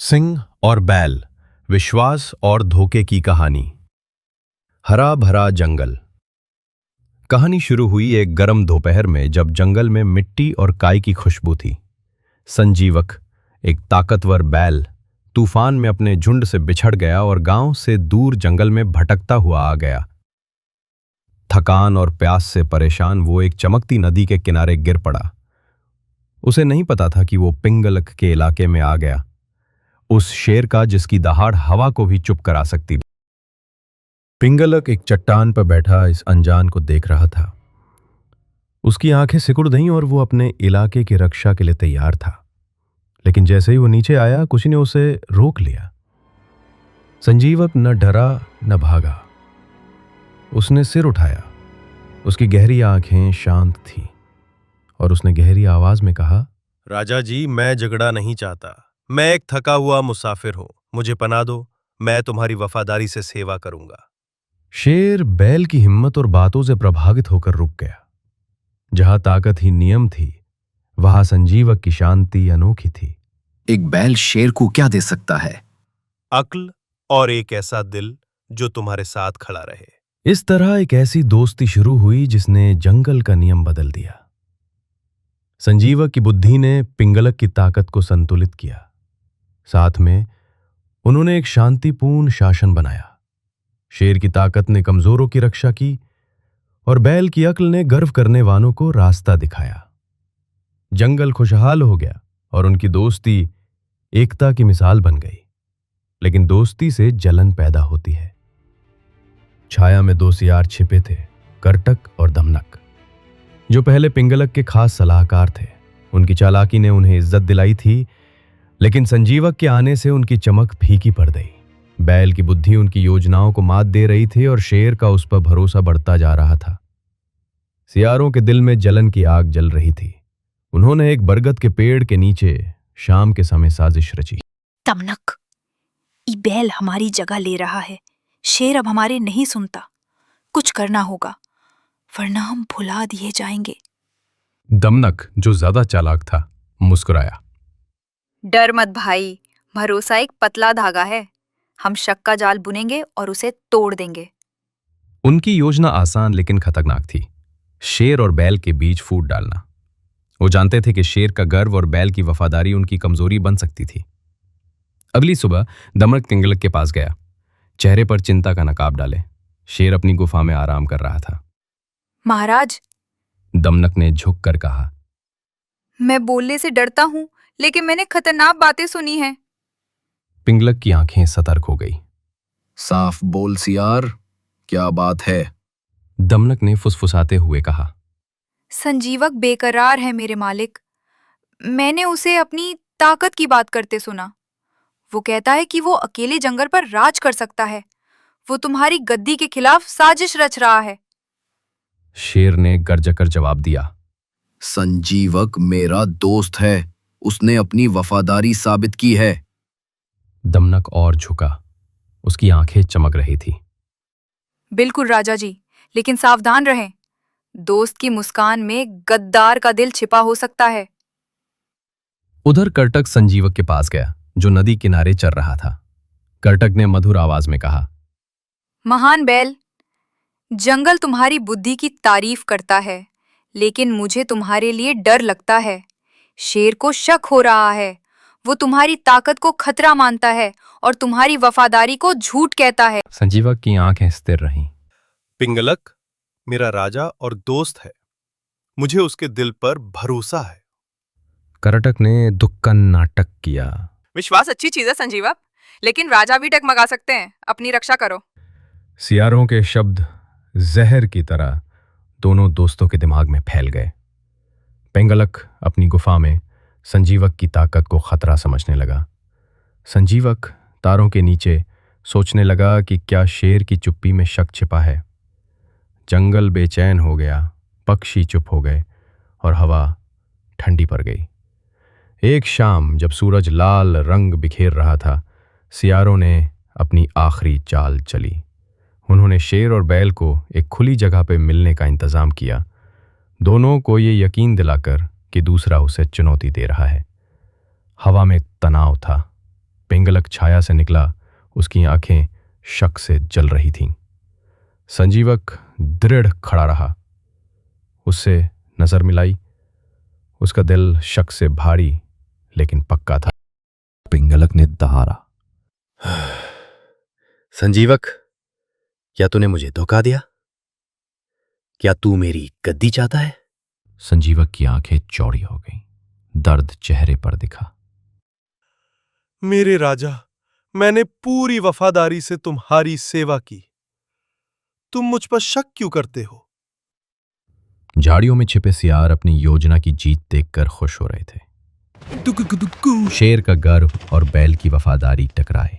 सिंह और बैल, विश्वास और धोखे की कहानी। हरा भरा जंगल। कहानी शुरू हुई एक गर्म दोपहर में जब जंगल में मिट्टी और काई की खुशबू थी। संजीवक, एक ताकतवर बैल, तूफान में अपने झुंड से बिछड़ गया और गांव से दूर जंगल में भटकता हुआ आ गया। थकान और प्यास से परेशान वो एक चमकती नदी के किनारे गिर पड़ा। उसे नहीं पता था कि वो पिंगलक के इलाके में आ गया, उस शेर का जिसकी दहाड़ हवा को भी चुप करा सकती। पिंगलक एक चट्टान पर बैठा इस अनजान को देख रहा था। उसकी आंखें सिकुड़ गईं और वो अपने इलाके की रक्षा के लिए तैयार था। लेकिन जैसे ही वो नीचे आया, कुछ ने उसे रोक लिया। संजीवक न डरा न भागा। उसने सिर उठाया। उसकी गहरी आंखें शांत थीं और उसने गहरी आवाज में कहा, राजा जी, मैं झगड़ा नहीं चाहता। मैं एक थका हुआ मुसाफिर हूं। मुझे पनाह दो, मैं तुम्हारी वफादारी से सेवा करूंगा। शेर बैल की हिम्मत और बातों से प्रभावित होकर रुक गया। जहां ताकत ही नियम थी, वहां संजीवक की शांति अनोखी थी। एक बैल शेर को क्या दे सकता है? अक्ल और एक ऐसा दिल जो तुम्हारे साथ खड़ा रहे। इस तरह एक ऐसी दोस्ती शुरू हुई जिसने जंगल का नियम बदल दिया। संजीवक की बुद्धि ने पिंगलक की ताकत को संतुलित किया। साथ में उन्होंने एक शांतिपूर्ण शासन बनाया। शेर की ताकत ने कमजोरों की रक्षा की और बैल की अक्ल ने गर्व करने वालों को रास्ता दिखाया। जंगल खुशहाल हो गया और उनकी दोस्ती एकता की मिसाल बन गई। लेकिन दोस्ती से जलन पैदा होती है। छाया में दो सियार छिपे थे, करटक और दमनक, जो पहले पिंगलक के खास सलाहकार थे। उनकी चालाकी ने उन्हें इज्जत दिलाई थी, लेकिन संजीवक के आने से उनकी चमक फीकी पड़ गई। बैल की बुद्धि उनकी योजनाओं को मात दे रही थी और शेर का उस पर भरोसा बढ़ता जा रहा था। सियारों के दिल में जलन की आग जल रही थी। उन्होंने एक बरगद के पेड़ के नीचे शाम के समय साजिश रची। दमनक, ये बैल हमारी जगह ले रहा है। शेर अब हमारे नहीं सुनता। कुछ करना होगा, वरना हम भुला दिए जाएंगे। दमनक, जो ज्यादा चालाक था, मुस्कुराया। डर मत भाई, भरोसा एक पतला धागा है। हम शक का जाल बुनेंगे और उसे तोड़ देंगे। उनकी योजना आसान लेकिन खतरनाक थी। शेर और बैल के बीच फूट डालना। वो जानते थे कि शेर का गर्व और बैल की वफादारी उनकी कमजोरी बन सकती थी। अगली सुबह दमनक पिंगलक के पास गया, चेहरे पर चिंता का नकाब डाले। शेर अपनी गुफा में आराम कर रहा था। महाराज, दमनक ने झुक कर कहा, मैं बोलने से डरता हूँ, लेकिन मैंने खतरनाक बातें सुनी हैं। पिंगलक की आंखें सतर्क हो गई। साफ बोल सियार, क्या बात है? दमनक ने फुसफुसाते हुए कहा, संजीवक बेकरार है मेरे मालिक। मैंने उसे अपनी ताकत की बात करते सुना। वो कहता है कि वो अकेले जंगल पर राज कर सकता है। वो तुम्हारी गद्दी के खिलाफ साजिश रच रहा है। शेर ने गरजकर जवाब दिया, संजीवक मेरा दोस्त है। उसने अपनी वफादारी साबित की है। दमनक और झुका। उसकी आंखें चमक रही थी। बिल्कुल राजा जी, लेकिन सावधान रहें। दोस्त की मुस्कान में गद्दार का दिल छिपा हो सकता है। उधर करटक संजीवक के पास गया, जो नदी किनारे चल रहा था। करटक ने मधुर आवाज में कहा, महान बैल, जंगल तुम्हारी बुद्धि की तारीफ करता है, लेकिन मुझे तुम्हारे लिए डर लगता है। शेर को शक हो रहा है। वो तुम्हारी ताकत को खतरा मानता है और तुम्हारी वफादारी को झूठ कहता है। संजीवक की आंखें स्थिर रहीं। पिंगलक मेरा राजा और दोस्त है। मुझे उसके दिल पर भरोसा है। करटक ने दुक्कन नाटक किया। विश्वास अच्छी चीज है संजीवक, लेकिन राजा भी डगमगा सकते हैं। अपनी रक्षा करो। सियारों के शब्द जहर की तरह दोनों दोस्तों के दिमाग में फैल गए। पिंगलक अपनी गुफा में संजीवक की ताकत को खतरा समझने लगा। संजीवक तारों के नीचे सोचने लगा कि क्या शेर की चुप्पी में शक छिपा है। जंगल बेचैन हो गया, पक्षी चुप हो गए और हवा ठंडी पड़ गई। एक शाम जब सूरज लाल रंग बिखेर रहा था, सियारों ने अपनी आखिरी चाल चली। उन्होंने शेर और बैल को एक खुली जगह पर मिलने का इंतजाम किया, दोनों को ये यकीन दिलाकर कि दूसरा उसे चुनौती दे रहा है। हवा में तनाव था, पिंगलक छाया से निकला, उसकी आंखें शक से जल रही थीं। संजीवक दृढ़ खड़ा रहा, उससे नजर मिलाई। उसका दिल शक से भारी लेकिन पक्का था। पिंगलक ने दहाड़ा। संजीवक, क्या तूने मुझे धोखा दिया? क्या तू मेरी गद्दी चाहता है? संजीवक की आंखें चौड़ी हो गईं, दर्द चेहरे पर दिखा। मेरे राजा, मैंने पूरी वफादारी से तुम्हारी सेवा की, तुम मुझ पर शक क्यों करते हो? झाड़ियों में छिपे सियार अपनी योजना की जीत देखकर खुश हो रहे थे। शेर का गर्व और बैल की वफादारी टकराए।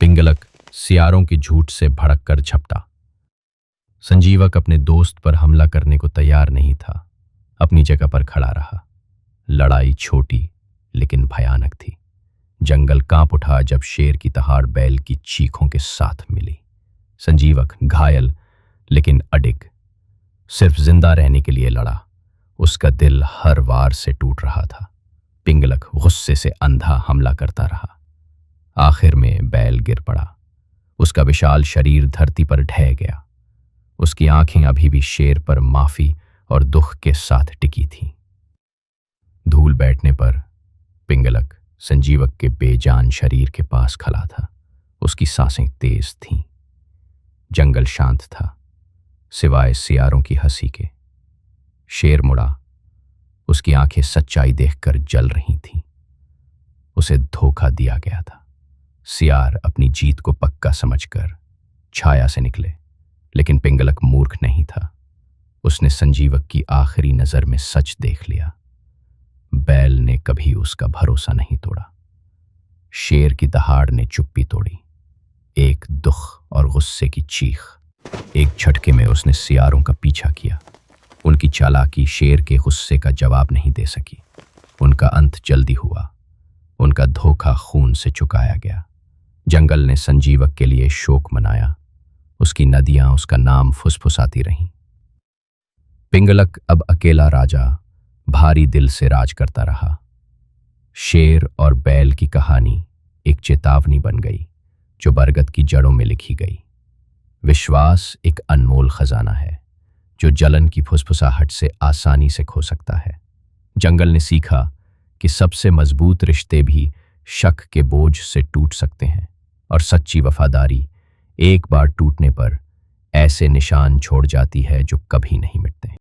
पिंगलक सियारों के झूठ से भड़क कर झपटा। संजीवक अपने दोस्त पर हमला करने को तैयार नहीं था, अपनी जगह पर खड़ा रहा। लड़ाई छोटी लेकिन भयानक थी। जंगल कांप उठा जब शेर की दहाड़ बैल की चीखों के साथ मिली। संजीवक घायल लेकिन अडिग, सिर्फ जिंदा रहने के लिए लड़ा। उसका दिल हर वार से टूट रहा था। पिंगलक गुस्से से अंधा हमला करता रहा। आखिर में बैल गिर पड़ा, उसका विशाल शरीर धरती पर ढह गया। उसकी आंखें अभी भी शेर पर माफी और दुख के साथ टिकी थीं। धूल बैठने पर पिंगलक संजीवक के बेजान शरीर के पास खड़ा था। उसकी सांसें तेज थीं। जंगल शांत था, सिवाय सियारों की हंसी के। शेर मुड़ा, उसकी आंखें सच्चाई देखकर जल रही थीं। उसे धोखा दिया गया था। सियार अपनी जीत को पक्का समझकर छाया से निकले, लेकिन पिंगलक मूर्ख नहीं था। उसने संजीवक की आखिरी नजर में सच देख लिया। बैल ने कभी उसका भरोसा नहीं तोड़ा। शेर की दहाड़ ने चुप्पी तोड़ी। एक दुख और गुस्से की चीख। एक झटके में उसने सियारों का पीछा किया। उनकी चालाकी शेर के गुस्से का जवाब नहीं दे सकी। उनका अंत जल्दी हुआ। उनका धोखा खून से चुकाया गया। जंगल ने संजीवक के लिए शोक मनाया। उसकी नदियां उसका नाम फुसफुसाती रहीं। पिंगलक अब अकेला राजा भारी दिल से राज करता रहा। शेर और बैल की कहानी एक चेतावनी बन गई जो बरगद की जड़ों में लिखी गई। विश्वास एक अनमोल खजाना है जो जलन की फुसफुसाहट से आसानी से खो सकता है। जंगल ने सीखा कि सबसे मजबूत रिश्ते भी शक के बोझ से टूट सकते हैं, और सच्ची वफादारी एक बार टूटने पर ऐसे निशान छोड़ जाती है जो कभी नहीं मिटते।